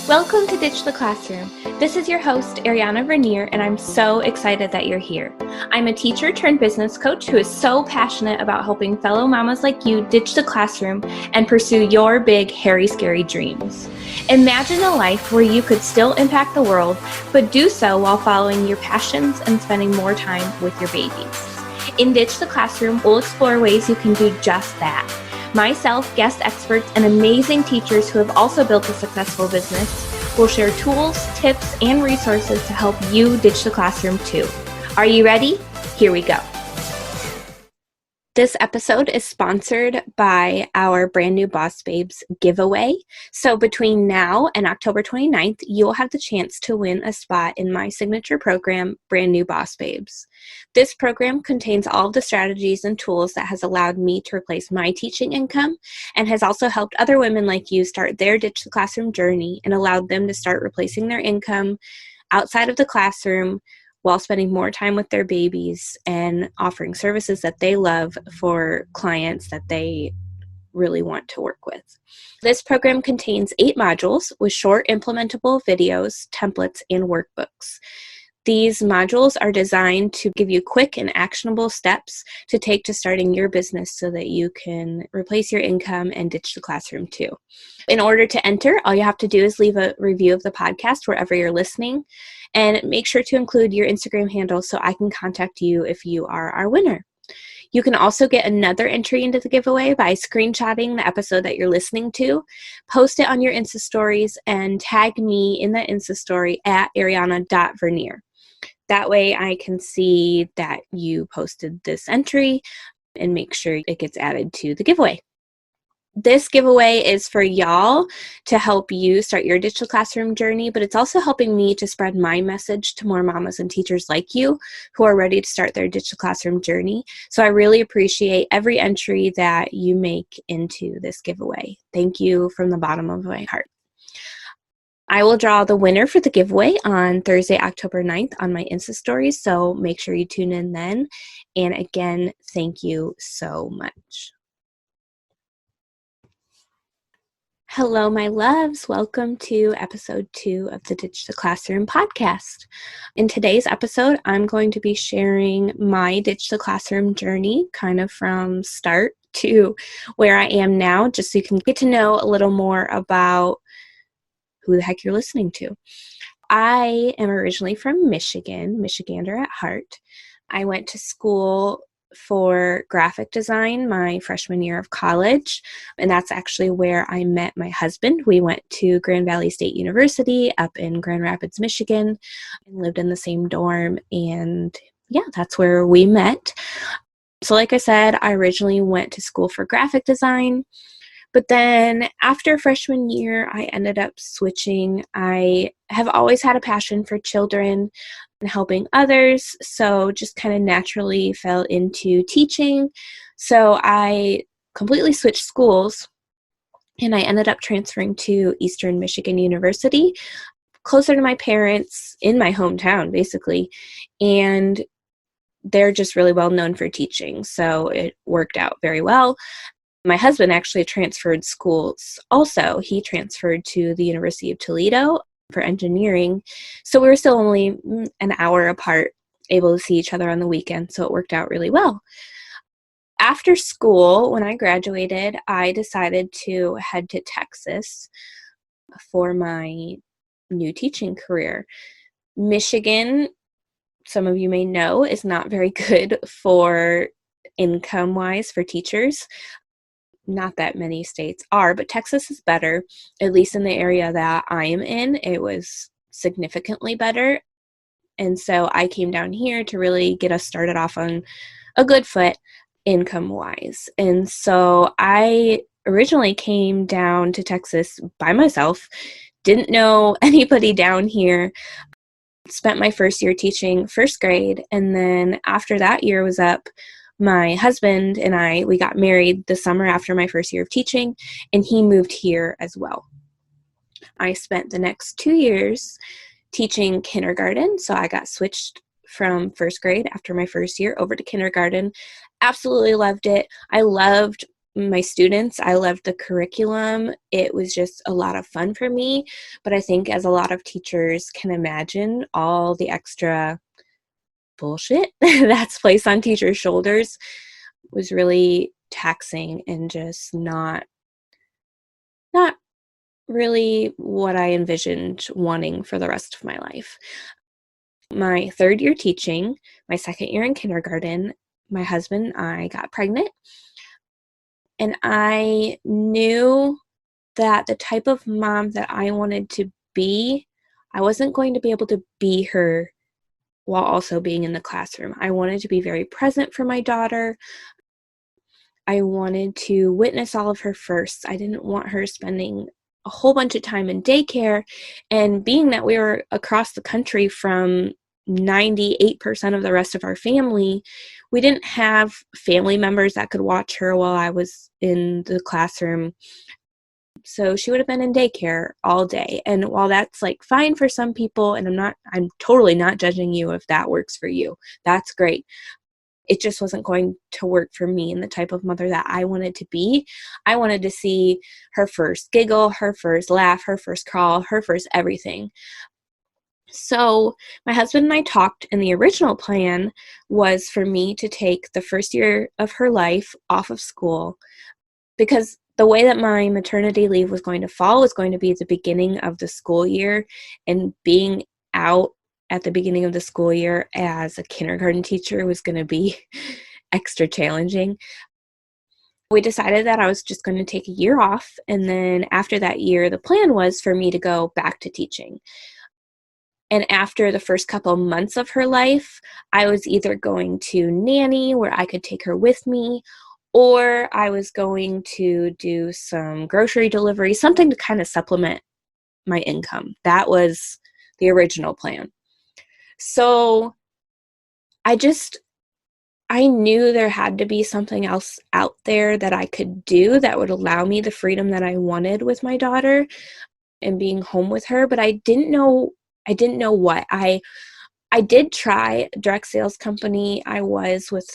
Welcome to Ditch the Classroom. This is your host, Ariana Vernier, and I'm so excited that you're here. I'm a teacher turned business coach who is so passionate about helping fellow mamas like you ditch the classroom and pursue your big, hairy, scary dreams. Imagine a life where you could still impact the world, but do so while following your passions and spending more time with your babies. In Ditch the Classroom, we'll explore ways you can do just that. Myself, guest experts, and amazing teachers who have also built a successful business will share tools, tips, and resources to help you ditch the classroom too. Are you ready? Here we go. This episode is sponsored by our brand new Boss Babes giveaway. So between now and October 29th, you'll have the chance to win a spot in my signature program, Brand New Boss Babes. This program contains all of the strategies and tools that has allowed me to replace my teaching income and has also helped other women like you start their ditch the classroom journey and allowed them to start replacing their income outside of the classroom while spending more time with their babies and offering services that they love for clients that they really want to work with. This program contains 8 modules with short implementable videos, templates, and workbooks. These modules are designed to give you quick and actionable steps to take to starting your business so that you can replace your income and ditch the classroom too. In order to enter, all you have to do is leave a review of the podcast wherever you're listening, and make sure to include your Instagram handle so I can contact you if you are our winner. You can also get another entry into the giveaway by screenshotting the episode that you're listening to, post it on your Insta stories, and tag me in that Insta story at ariana.vernier. That way I can see that you posted this entry and make sure it gets added to the giveaway. This giveaway is for y'all to help you start your ditch the classroom journey, but it's also helping me to spread my message to more mamas and teachers like you who are ready to start their ditch the classroom journey. So I really appreciate every entry that you make into this giveaway. Thank you from the bottom of my heart. I will draw the winner for the giveaway on Thursday, October 9th on my Insta stories, so make sure you tune in then. And again, thank you so much. Hello, my loves. Welcome to episode 2 of the Ditch the Classroom podcast. In today's episode, I'm going to be sharing my Ditch the Classroom journey, kind of from start to where I am now, just so you can get to know a little more about who the heck you're listening to. I am originally from Michigan, Michigander at heart. I went to school for graphic design my freshman year of college, and that's actually where I met my husband. We went to Grand Valley State University up in Grand Rapids, Michigan, and lived in the same dorm, and yeah, that's where we met. So like I said, I originally went to school for graphic design. But then after freshman year, I ended up switching. I have always had a passion for children and helping others, so just kind of naturally fell into teaching. So I completely switched schools, and I ended up transferring to Eastern Michigan University, closer to my parents, in my hometown, basically. And they're just really well known for teaching, so it worked out very well. My husband actually transferred schools also. He transferred to the University of Toledo for engineering. So we were still only an hour apart, able to see each other on the weekend. So it worked out really well. After school, when I graduated, I decided to head to Texas for my new teaching career. Michigan, some of you may know, is not very good for income-wise for teachers. Not that many states are, but Texas is better, at least in the area that I am in. It was significantly better. And so I came down here to really get us started off on a good foot income-wise. And so I originally came down to Texas by myself, didn't know anybody down here, spent my first year teaching first grade, and then after that year was up, my husband and we got married the summer after my first year of teaching, and he moved here as well. I spent the next 2 years teaching kindergarten, so I got switched from first grade after my first year over to kindergarten. Absolutely loved it. I loved my students. I loved the curriculum. It was just a lot of fun for me. But I think, as a lot of teachers can imagine, all the extra bullshit that's placed on teachers' shoulders was really taxing and just not really what I envisioned wanting for the rest of my life. My third year teaching, my second year in kindergarten, my husband and I got pregnant, and I knew that the type of mom that I wanted to be, I wasn't going to be able to be her while also being in the classroom. I wanted to be very present for my daughter. I wanted to witness all of her firsts. I didn't want her spending a whole bunch of time in daycare. And being that we were across the country from 98% of the rest of our family, we didn't have family members that could watch her while I was in the classroom. So she would have been in daycare all day. And while that's like fine for some people, and I'm totally not judging you if that works for you, that's great. It just wasn't going to work for me and the type of mother that I wanted to be. I wanted to see her first giggle, her first laugh, her first crawl, her first everything. So my husband and I talked, and the original plan was for me to take the first year of her life off of school, because the way that my maternity leave was going to fall was going to be at the beginning of the school year, and being out at the beginning of the school year as a kindergarten teacher was going to be extra challenging. We decided that I was just going to take a year off, and then after that year, the plan was for me to go back to teaching. And after the first couple months of her life, I was either going to nanny where I could take her with me, or I was going to do some grocery delivery, something to kind of supplement my income. That was the original plan. So I knew there had to be something else out there that I could do that would allow me the freedom that I wanted with my daughter and being home with her, but I didn't know what. I did try a direct sales company. I was with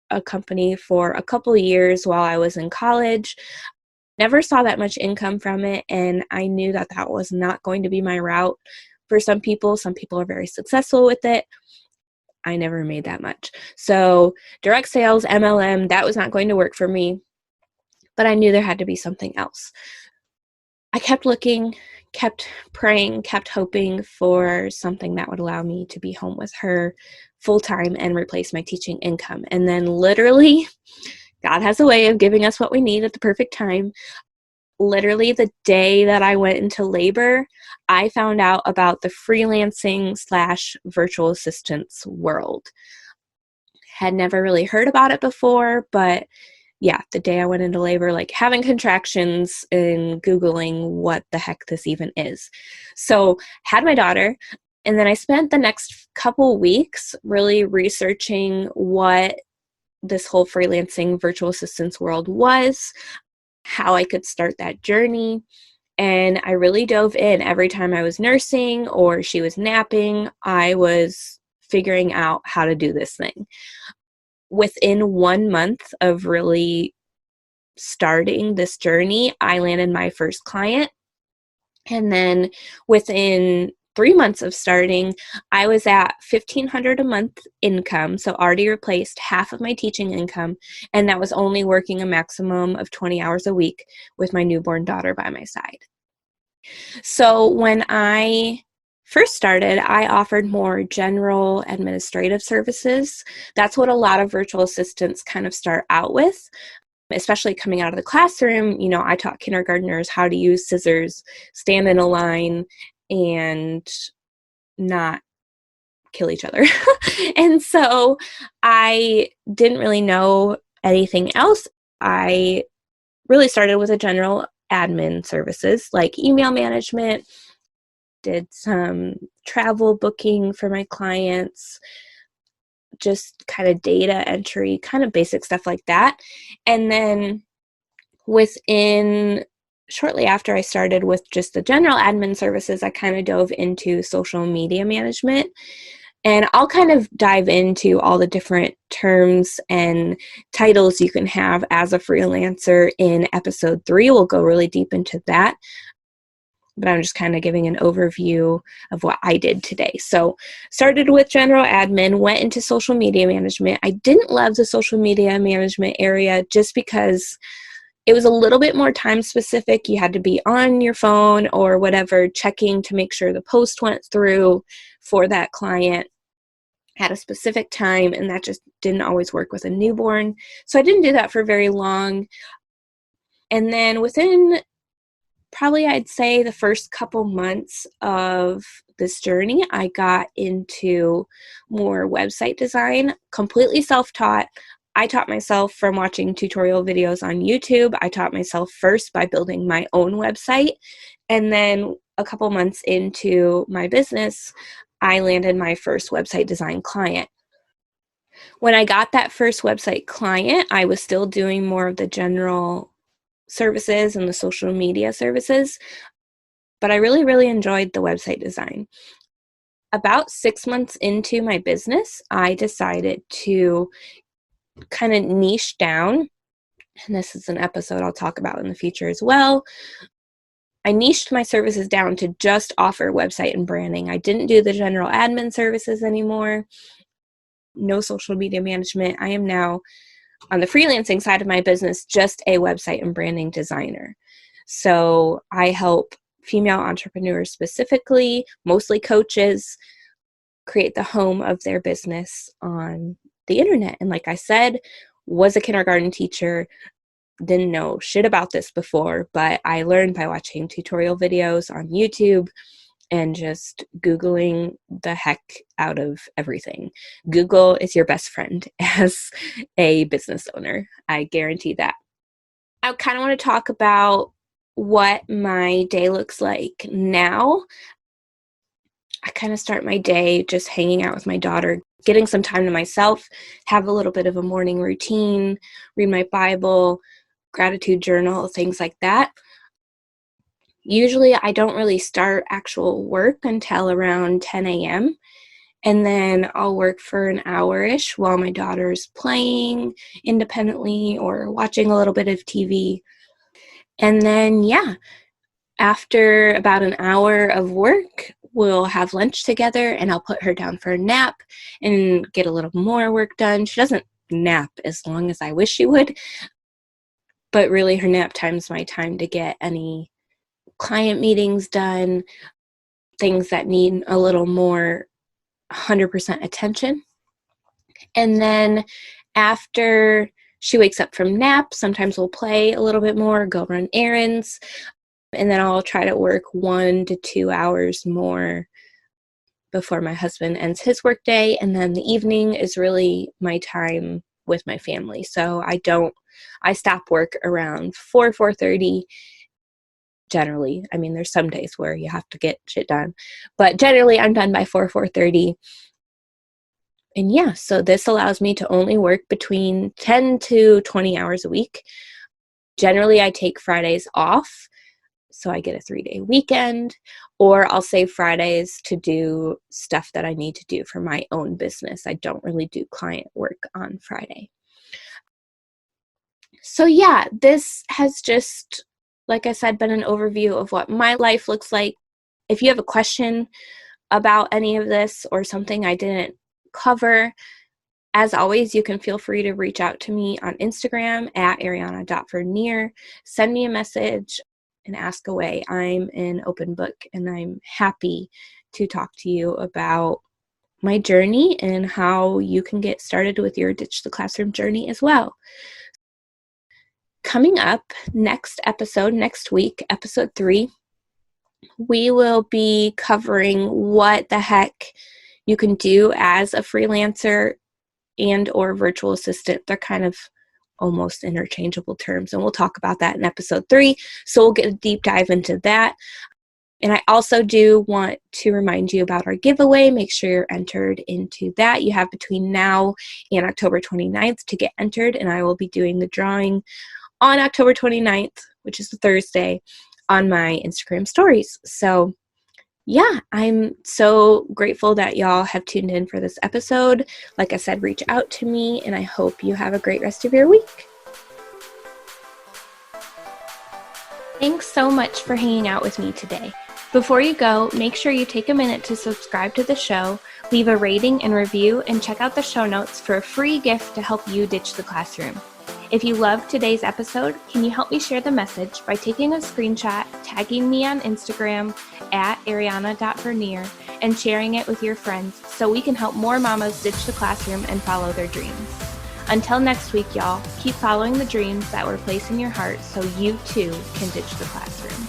a company for a couple of years while I was in college. Never saw that much income from it, and I knew that that was not going to be my route. For some people are very successful with it. I never made that much. So direct sales, MLM, that was not going to work for me, but I knew there had to be something else. I kept looking, kept praying, kept hoping for something that would allow me to be home with her full-time and replace my teaching income. And then literally, God has a way of giving us what we need at the perfect time. Literally the day that I went into labor, I found out about the freelancing / virtual assistants world. Had never really heard about it before, but yeah, the day I went into labor, like having contractions and Googling what the heck this even is. So had my daughter, and then I spent the next couple weeks really researching what this whole freelancing virtual assistants world was, how I could start that journey. And I really dove in. Every time I was nursing or she was napping, I was figuring out how to do this thing. Within 1 month of really starting this journey, I landed my first client. And then within 3 months of starting, I was at $1,500 a month income, so already replaced half of my teaching income, and that was only working a maximum of 20 hours a week with my newborn daughter by my side. So when I first started, I offered more general administrative services. That's what a lot of virtual assistants kind of start out with. Especially coming out of the classroom, I taught kindergartners how to use scissors, stand in a line, and not kill each other. And so I didn't really know anything else. I really started with a general admin services like email management, did some travel booking for my clients, just kind of data entry, kind of basic stuff like that. And then shortly after I started with just the general admin services, I kind of dove into social media management. And I'll kind of dive into all the different terms and titles you can have as a freelancer in episode 3. We'll go really deep into that. But I'm just kind of giving an overview of what I did today. So started with general admin, went into social media management. I didn't love the social media management area just because it was a little bit more time specific. You had to be on your phone or whatever, checking to make sure the post went through for that client at a specific time, and that just didn't always work with a newborn. So I didn't do that for very long. And then within probably I'd say the first couple months of this journey, I got into more website design, completely self-taught. I taught myself from watching tutorial videos on YouTube. I taught myself first by building my own website. And then a couple months into my business, I landed my first website design client. When I got that first website client, I was still doing more of the general services and the social media services, but I really, really enjoyed the website design. About 6 months into my business, I decided to kind of niche down, and this is an episode I'll talk about in the future as well. I niched my services down to just offer website and branding. I didn't do the general admin services anymore, no social media management. I am now, on the freelancing side of my business, just a website and branding designer. So I help female entrepreneurs specifically, mostly coaches, create the home of their business on the internet. And like I said, was a kindergarten teacher, didn't know shit about this before, but I learned by watching tutorial videos on YouTube and just Googling the heck out of everything. Google is your best friend as a business owner. I guarantee that. I kind of want to talk about what my day looks like now. I kind of start my day just hanging out with my daughter, getting some time to myself, have a little bit of a morning routine, read my Bible, gratitude journal, things like that. Usually I don't really start actual work until around 10 a.m. And then I'll work for an hour-ish while my daughter's playing independently or watching a little bit of TV. And then, after about an hour of work, we'll have lunch together and I'll put her down for a nap and get a little more work done. She doesn't nap as long as I wish she would, but really her nap time's my time to get any client meetings done, things that need a little more 100% attention. And then after she wakes up from nap, sometimes we'll play a little bit more, go run errands, and then I'll try to work 1 to 2 hours more before my husband ends his workday. And then the evening is really my time with my family. So I stop work around 4:30 generally. I mean, there's some days where you have to get shit done, but generally I'm done by 4:30. And so this allows me to only work between 10 to 20 hours a week. Generally, I take Fridays off, so I get a 3-day weekend, or I'll save Fridays to do stuff that I need to do for my own business. I don't really do client work on Friday. So this has just, like I said, been an overview of what my life looks like. If you have a question about any of this or something I didn't cover, as always, you can feel free to reach out to me on Instagram at ariana.vernier. Send me a message and ask away. I'm an open book and I'm happy to talk to you about my journey and how you can get started with your Ditch the Classroom journey as well. Coming up next week, episode 3, we will be covering what the heck you can do as a freelancer and or virtual assistant. They're kind of almost interchangeable terms, and we'll talk about that in episode 3. So we'll get a deep dive into that. And I also do want to remind you about our giveaway. Make sure you're entered into that. You have between now and October 29th to get entered, and I will be doing the drawing on October 29th, which is a Thursday, on my Instagram stories. So yeah, I'm so grateful that y'all have tuned in for this episode. Like I said, reach out to me, and I hope you have a great rest of your week. Thanks so much for hanging out with me today. Before you go, make sure you take a minute to subscribe to the show, leave a rating and review, and check out the show notes for a free gift to help you ditch the classroom. If you loved today's episode, can you help me share the message by taking a screenshot, tagging me on Instagram @ariana.vernier, and sharing it with your friends so we can help more mamas ditch the classroom and follow their dreams. Until next week, y'all, keep following the dreams that were placed in your heart so you too can ditch the classroom.